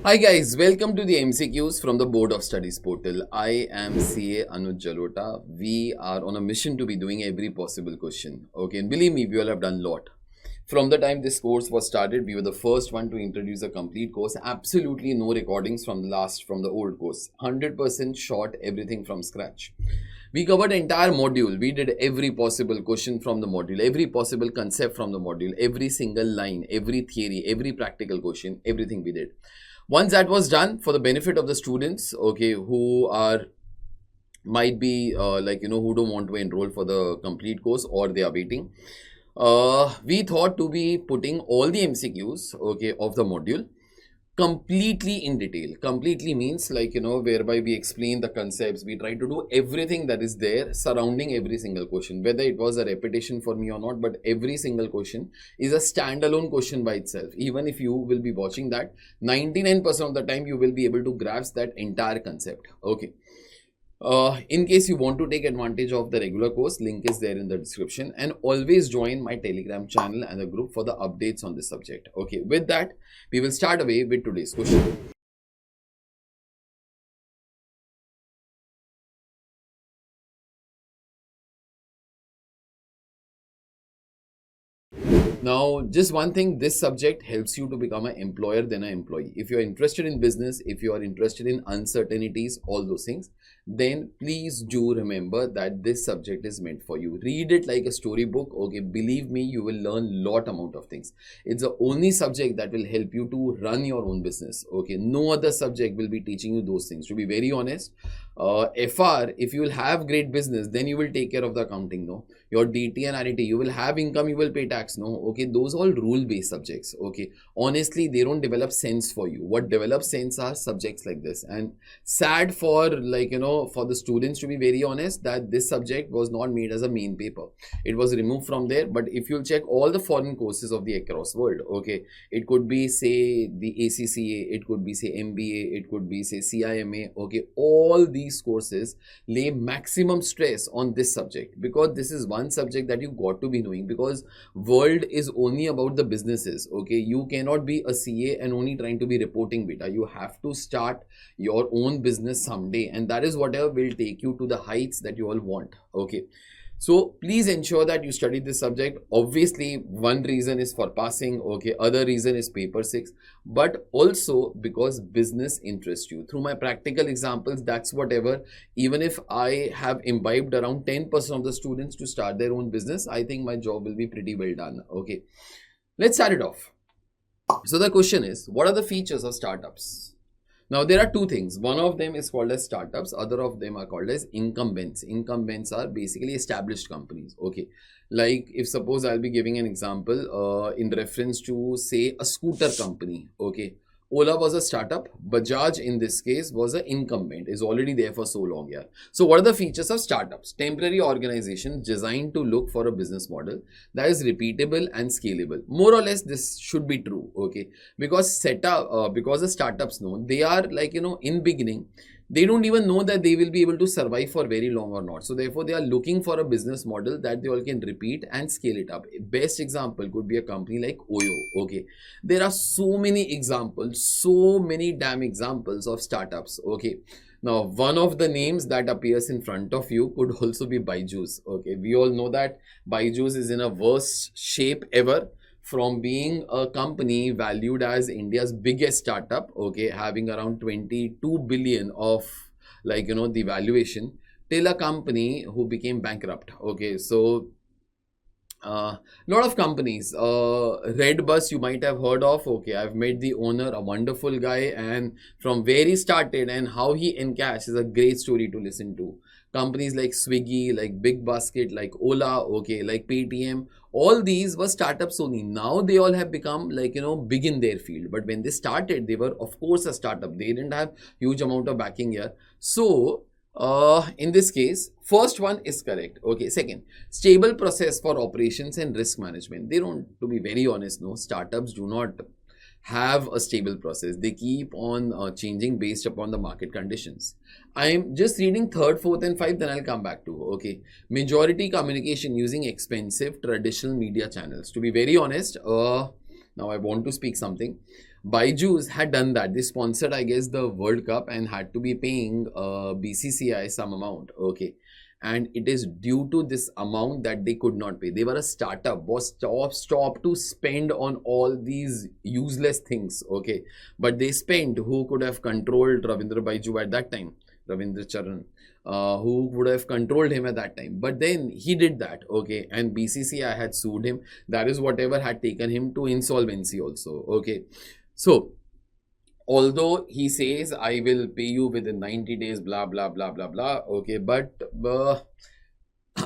Hi guys, welcome to the MCQs from the Board of Studies portal. I am CA Anuj Jalota. We are on a mission to be doing every possible question. Okay, and believe me, we all have done a lot. From the time this course was started, we were the first one to introduce a complete course. Absolutely no recordings from the old course. 100% short, everything from scratch. We covered entire module. We did every possible question from the module, every possible concept from the module, every single line, every theory, every practical question, everything we did. Once that was done, for the benefit of the students, okay, who are might be who don't want to enroll for the complete course or they are waiting, we thought to be putting all the MCQs, okay, of the module completely in detail. Completely means whereby we explain the concepts. We try to do everything that is there surrounding every single question, whether it was a repetition for me or not, but every single question is a standalone question by itself. Even if you will be watching that, 99% of the time you will be able to grasp that entire concept. Okay. In case you want to take advantage of the regular course, link is there in the description, and always join my Telegram channel and the group for the updates on this subject. Okay, with that, we will start away with today's question. Now, just one thing, this subject helps you to become an employer than an employee. If you're interested in business, if you are interested in uncertainties, all those things, then please do remember that this subject is meant for you. Read it like a storybook. Okay, believe me, you will learn lot amount of things. It's the only subject that will help you to run your own business. Okay, no other subject will be teaching you those things. To be very honest, FR, if you will have great business, then you will take care of the accounting. No, your DT and RT, you will have income, you will pay tax. No, okay, those all rule based subjects. Okay, honestly, they don't develop sense for you. What develops sense are subjects like this. And sad for for the students, to be very honest, that this subject was not made as a main paper. It was removed from there. But if you'll check all the foreign courses of the across world, okay, it could be say the ACCA, it could be say MBA, it could be say CIMA. Okay, all these courses lay maximum stress on this subject, because this is one subject that you got to be knowing, because world is only about the businesses. Okay, you cannot be a CA and only trying to be reporting beta. You have to start your own business someday, and that is whatever will take you to the heights that you all want. Okay, so please ensure that you study this subject. Obviously, one reason is for passing. Okay, other reason is paper 6, but also because business interests you. Through my practical examples, that's whatever. Even if I have imbibed around 10% of the students to start their own business, I think my job will be pretty well done. Okay, let's start it off. So the question is, what are the features of startups? Now, there are two things. One of them is called as startups. Other of them are called as incumbents. Incumbents are basically established companies. Okay. Like if suppose I'll be giving an example in reference to say a scooter company. Okay. Ola was a startup. Bajaj in this case was an incumbent, is already there for so long here. So what are the features of startups? Temporary organization designed to look for a business model that is repeatable and scalable. More or less, this should be true. Okay, because because the startups know, they are in beginning, they don't even know that they will be able to survive for very long or not. So therefore, they are looking for a business model that they all can repeat and scale it up. Best example could be a company like Oyo. Okay, there are so many examples, so many damn examples of startups. Okay, now one of the names that appears in front of you could also be Byju's. Okay, we all know that Byju's is in a worst shape ever, from being a company valued as India's biggest startup, okay, having around 22 billion of the valuation, till a company who became bankrupt. Okay, so lot of companies, Redbus you might have heard of. Okay, I've met the owner, a wonderful guy, and from where he started and how he encashed is a great story to listen to. Companies like Swiggy, like Big Basket, like Ola, okay, like Paytm, all these were startups only. Now they all have become big in their field. But when they started, they were of course a startup. They didn't have huge amount of backing here. So in this case, first one is correct. Okay, second, stable process for operations and risk management. They don't, to be very honest, no, startups do not have a stable process. They keep on changing based upon the market conditions. I'm just reading third, fourth, and fifth, then I'll come back to. Okay, majority communication using expensive traditional media channels. To be very honest, now I want to speak something. Byju's had done that. They sponsored, I guess, the World Cup and had to be paying BCCI some amount. Okay. And it is due to this amount that they could not pay. They were a startup, was stop to spend on all these useless things. Okay. But they spent. Who could have controlled Ravindra Baiju at that time? Ravindra Charan. Who would have controlled him at that time? But then he did that. Okay. And BCCI had sued him. That is whatever had taken him to insolvency also. Okay. So, although he says, I will pay you within 90 days, blah, blah, blah, blah, blah. Okay, but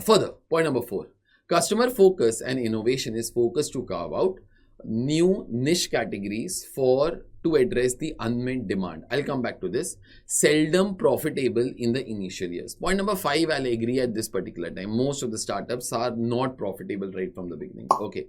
further, point number 4. Customer focus and innovation is focused to carve out new niche categories to address the unmet demand. I'll come back to this. Seldom profitable in the initial years. Point number 5, I'll agree at this particular time. Most of the startups are not profitable right from the beginning. Okay.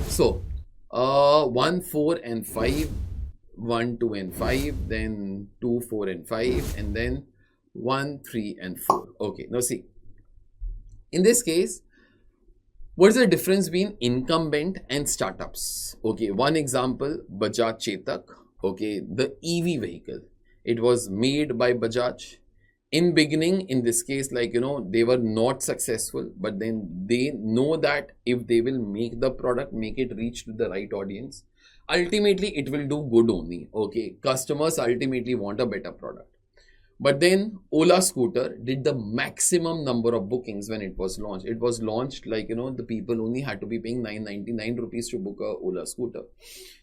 So, 1, 4 and 5, 1, 2 and 5, then 2, 4 and 5, and then 1, 3 and 4. Okay, now see, in this case, what is the difference between incumbent and startups? Okay, one example, Bajaj Chetak, okay, the EV vehicle. It was made by Bajaj. In beginning, in this case, like, they were not successful, but then they know that if they will make the product, make it reach to the right audience, ultimately it will do good only. Okay, customers ultimately want a better product. But then Ola Scooter did the maximum number of bookings when it was launched. It was launched like, the people only had to be paying 999 rupees to book a Ola Scooter.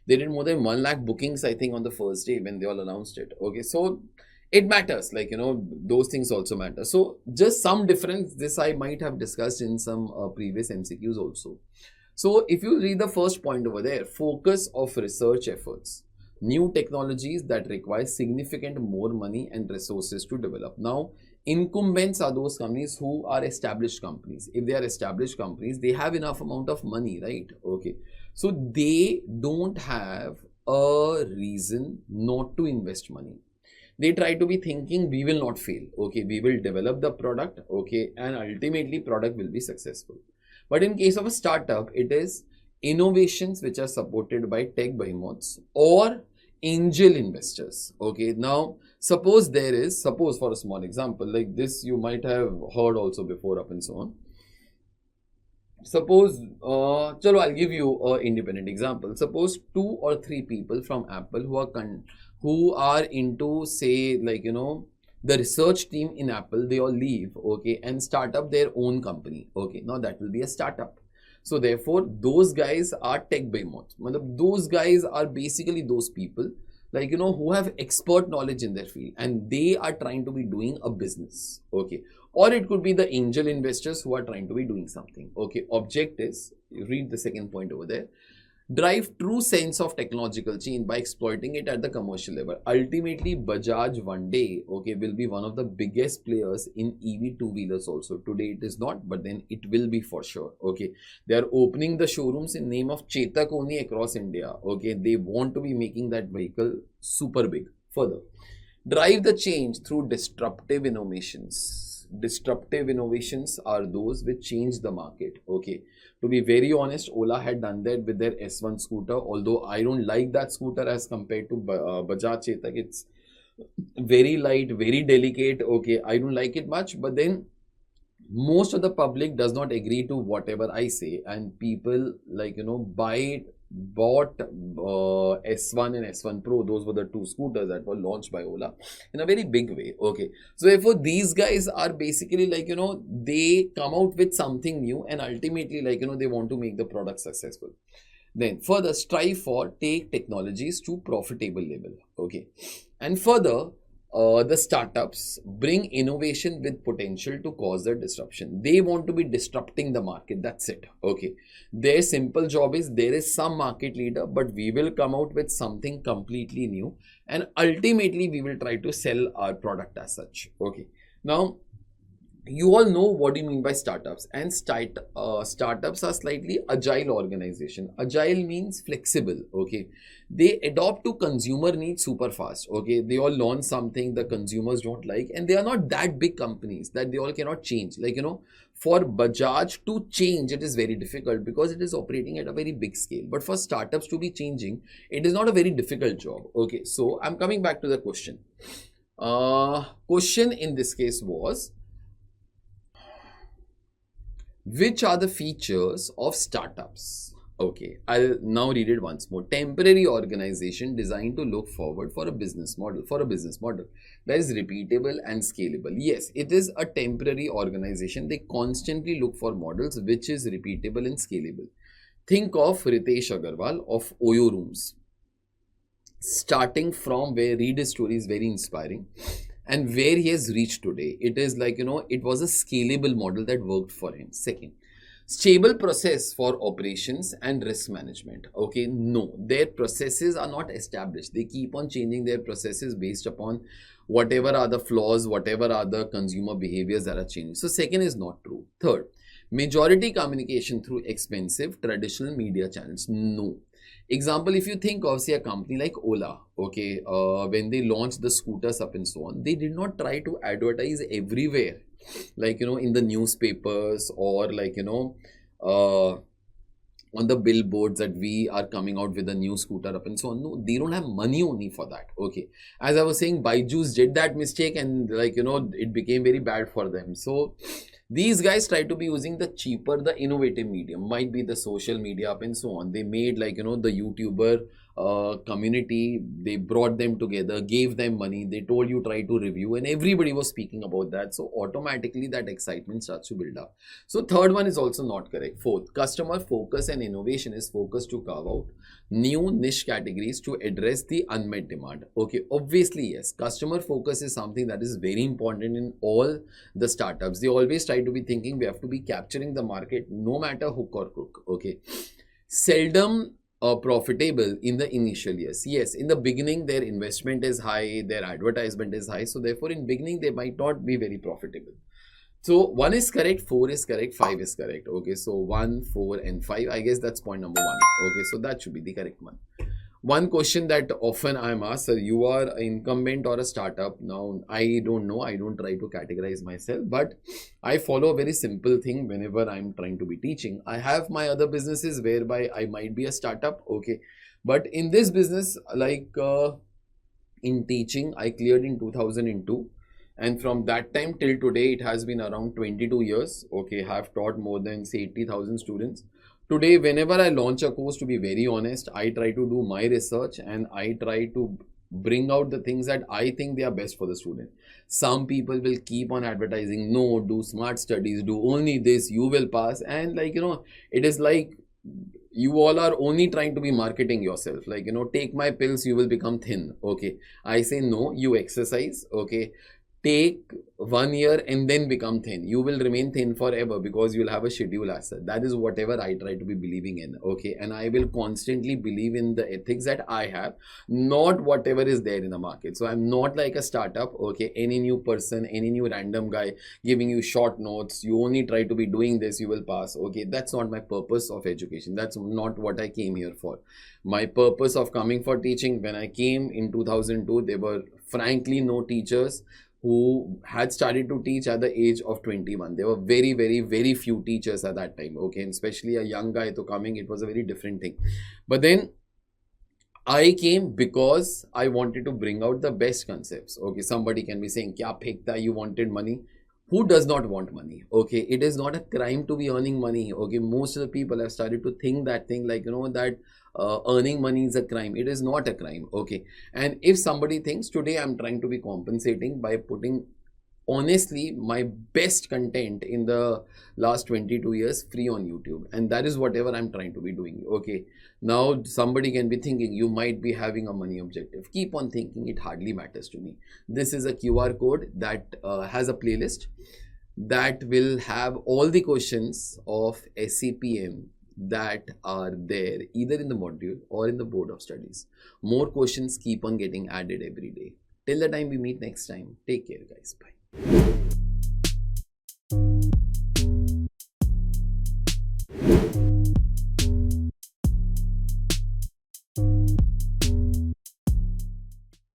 They did more than 1 lakh bookings, I think, on the first day when they all announced it. Okay, so it matters, like, those things also matter. So just some difference, this I might have discussed in some previous MCQs also. So if you read the first point over there, focus of research efforts, new technologies that require significant more money and resources to develop. Now, incumbents are those companies who are established companies. If they are established companies, they have enough amount of money, right? Okay. So they don't have a reason not to invest money. They try to be thinking, we will not fail. Okay, we will develop the product. Okay, and ultimately product will be successful. But in case of a startup, it is innovations which are supported by tech behemoths or angel investors. Okay, now suppose for a small example, like this you might have heard also before up and so on. Suppose, I'll give you an independent example. Suppose 2 or 3 people from Apple who are into, say, like, the research team in Apple, they all leave, okay, and start up their own company. Okay, now that will be a startup. So therefore, those guys are tech behemoths. Those guys are basically those people, like, who have expert knowledge in their field and they are trying to be doing a business. Okay. Or it could be the angel investors who are trying to be doing something. Okay. Object is, read the second point over there, drive true sense of technological change by exploiting it at the commercial level. Ultimately, Bajaj one day, okay, will be one of the biggest players in EV two-wheelers also. Today it is not, but then it will be for sure. Okay, they are opening the showrooms in name of Chetak only across India. Okay, they want to be making that vehicle super big. Further, drive the change through disruptive innovations. Disruptive innovations are those which change the market. Okay, to be very honest, Ola had done that with their S1 scooter, although I don't like that scooter as compared to Bajaj Chetak. It's very light, very delicate. Okay, I don't like it much, but then most of the public does not agree to whatever I say, and people, like, bought S1 and S1 Pro. Those were the 2 scooters that were launched by Ola in a very big way. Okay, so therefore these guys are basically, like, they come out with something new and ultimately, like, they want to make the product successful. Then further, strive for take technologies to profitable level. Okay, and further, the startups bring innovation with potential to cause the disruption. They want to be disrupting the market. That's it. Okay, their simple job is, there is some market leader, but we will come out with something completely new and ultimately we will try to sell our product as such. Okay, now you all know what do you mean by startups, and startups are slightly agile organization. Agile means flexible. Okay, they adopt to consumer needs super fast. Okay, they all launch something the consumers don't like, and they are not that big companies that they all cannot change. Like, for Bajaj to change, it is very difficult because it is operating at a very big scale. But for startups to be changing, it is not a very difficult job. Okay, so I'm coming back to the question. Question in this case was, which are the features of startups? Okay, I'll now read it once more. Temporary organization designed to look forward for a business model, that is repeatable and scalable. Yes, it is a temporary organization. They constantly look for models which is repeatable and scalable. Think of Ritesh Agarwal of Oyo Rooms. Starting from where, read his story is very inspiring, and where he has reached today. It is like, it was a scalable model that worked for him. Second, stable process for operations and risk management. Okay, no, their processes are not established. They keep on changing their processes based upon whatever are the flaws, whatever are the consumer behaviors that are changing. So second is not true. Third, majority communication through expensive traditional media channels. No. Example, if you think of, say, a company like Ola, okay, when they launched the scooters up and so on, they did not try to advertise everywhere, like, in the newspapers, or like, on the billboards that we are coming out with a new scooter up and so on. No, they don't have money only for that. Okay, as I was saying, Byju's did that mistake, and like, it became very bad for them. So these guys try to be using the cheaper, the innovative medium, might be the social media up and so on. They made, like, the YouTuber community, they brought them together, gave them money, they told you try to review, and everybody was speaking about that. So automatically that excitement starts to build up. So third one is also not correct. Fourth, customer focus and innovation is focused to carve out new niche categories to address the unmet demand. Okay, obviously, yes, customer focus is something that is very important in all the startups. They always try to be thinking we have to be capturing the market, no matter hook or crook. Okay, seldom profitable in the initial years. Yes, in the beginning their investment is high, their advertisement is high, so therefore in beginning they might not be very profitable. So 1 is correct, 4 is correct, 5 is correct. Okay, so 1, 4 and 5, I guess that's point number 1. Okay, so that should be the correct one. One question that often I'm asked, sir, you are an incumbent or a startup? Now, I don't know. I don't try to categorize myself, but I follow a very simple thing whenever I'm trying to be teaching. I have my other businesses whereby I might be a startup. Okay, but in this business, like in teaching, I cleared in 2002. And from that time till today, it has been around 22 years. Okay, I have taught more than, say, 80,000 students. Today, whenever I launch a course, to be very honest, I try to do my research and I try to bring out the things that I think they are best for the student. Some people will keep on advertising, no, do smart studies, do only this, you will pass. And like, it is like you all are only trying to be marketing yourself. Like, take my pills, you will become thin. Okay, I say no, you exercise. Okay, take 1 year and then become thin. You will remain thin forever because you'll have a schedule as such. That is whatever I try to be believing in. Okay, and I will constantly believe in the ethics that I have, not whatever is there in the market. So I'm not like a startup. Okay, any new person, any new random guy giving you short notes, you only try to be doing this, you will pass. Okay, that's not my purpose of education. That's not what I came here for. My purpose of coming for teaching, when I came in 2002, there were frankly no teachers who had started to teach at the age of 21. There were very, very, very few teachers at that time. Okay, and especially a young guy to coming, it was a very different thing. But then I came because I wanted to bring out the best concepts. Okay, somebody can be saying, kya phekta, you wanted money. Who does not want money? Okay, it is not a crime to be earning money. Okay, most of the people have started to think that thing, like, that earning money is a crime. It is not a crime. Okay, and if somebody thinks, today I'm trying to be compensating by putting honestly my best content in the last 22 years free on YouTube, and that is whatever I'm trying to be doing. Okay, now somebody can be thinking you might be having a money objective. Keep on thinking, it hardly matters to me. This is a QR code that has a playlist that will have all the questions of SCPM that are there either in the module or in the board of studies. More questions keep on getting added every day. Till the time we meet next time, take care guys, bye.